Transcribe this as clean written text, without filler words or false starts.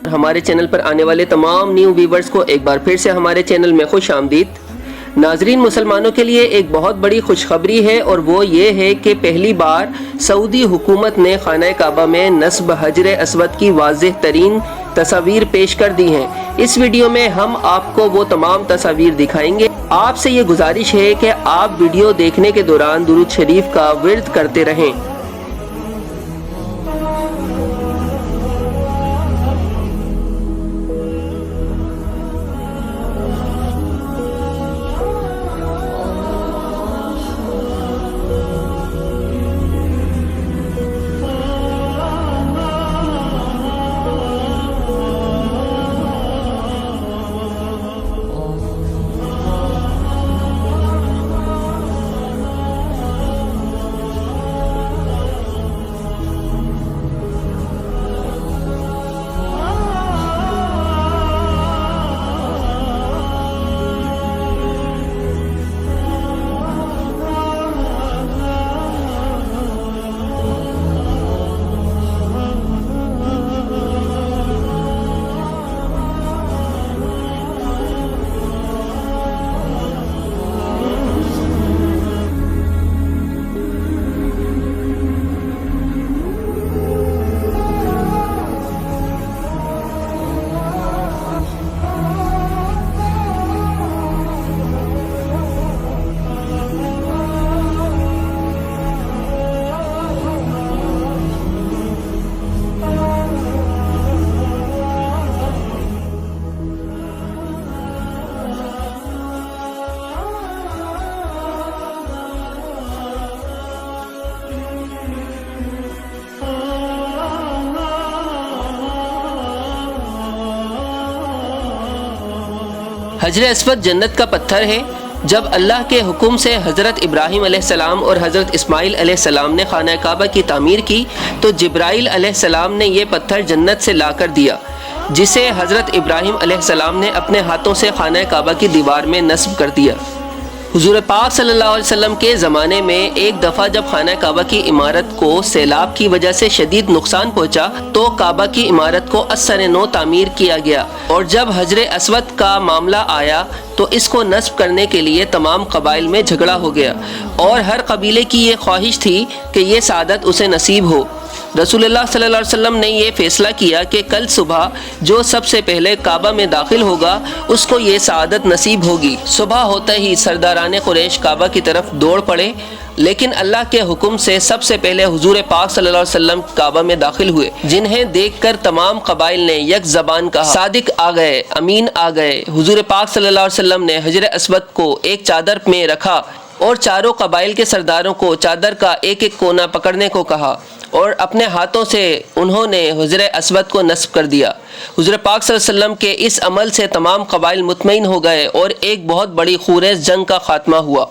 ہمارے چینل پر آنے والے تمام نیو ویورز کو ایک بار پھر سے ہمارے چینل میں خوش آمدید۔ ناظرین، مسلمانوں کے لیے ایک بہت بڑی خوشخبری ہے اور وہ یہ ہے کہ پہلی بار سعودی حکومت نے خانہ کعبہ میں نصب حجر اسود کی واضح ترین تصاویر پیش کر دی ہیں۔ اس ویڈیو میں ہم آپ کو وہ تمام تصاویر دکھائیں گے۔ آپ سے یہ گزارش ہے کہ آپ ویڈیو دیکھنے کے دوران درود شریف کا ورد کرتے رہیں۔ حجر اسود جنت کا پتھر ہے۔ جب اللہ کے حکم سے حضرت ابراہیم علیہ السلام اور حضرت اسماعیل علیہ السلام نے خانہ کعبہ کی تعمیر کی تو جبرائیل علیہ السلام نے یہ پتھر جنت سے لا کر دیا، جسے حضرت ابراہیم علیہ السلام نے اپنے ہاتھوں سے خانہ کعبہ کی دیوار میں نصب کر دیا۔ حضور پاک صلی اللہ علیہ وسلم کے زمانے میں ایک دفعہ جب خانہ کعبہ کی عمارت کو سیلاب کی وجہ سے شدید نقصان پہنچا تو کعبہ کی عمارت کو ازسر نو تعمیر کیا گیا، اور جب حجر اسود کا معاملہ آیا تو اس کو نصب کرنے کے لیے تمام قبائل میں جھگڑا ہو گیا، اور ہر قبیلے کی یہ خواہش تھی کہ یہ سعادت اسے نصیب ہو۔ رسول اللہ صلی اللہ علیہ وسلم نے یہ فیصلہ کیا کہ کل صبح جو سب سے پہلے کعبہ میں داخل ہوگا اس کو یہ سعادت نصیب ہوگی۔ صبح ہوتے ہی سرداران قریش کعبہ کی طرف دوڑ پڑے، لیکن اللہ کے حکم سے سب سے پہلے حضور پاک صلی اللہ علیہ وسلم کعبہ میں داخل ہوئے، جنہیں دیکھ کر تمام قبائل نے یک زبان کہا، صادق آ گئے، امین آ گئے۔ حضور پاک صلی اللہ علیہ وسلم نے حجر اسود کو ایک چادر میں رکھا اور چاروں قبائل کے سرداروں کو چادر کا ایک ایک کونا پکڑنے کو کہا، اور اپنے ہاتھوں سے انہوں نے حجر اسود کو نصب کر دیا۔ حضور پاک صلی اللہ علیہ وسلم کے اس عمل سے تمام قبائل مطمئن ہو گئے اور ایک بہت بڑی خورش جنگ کا خاتمہ ہوا۔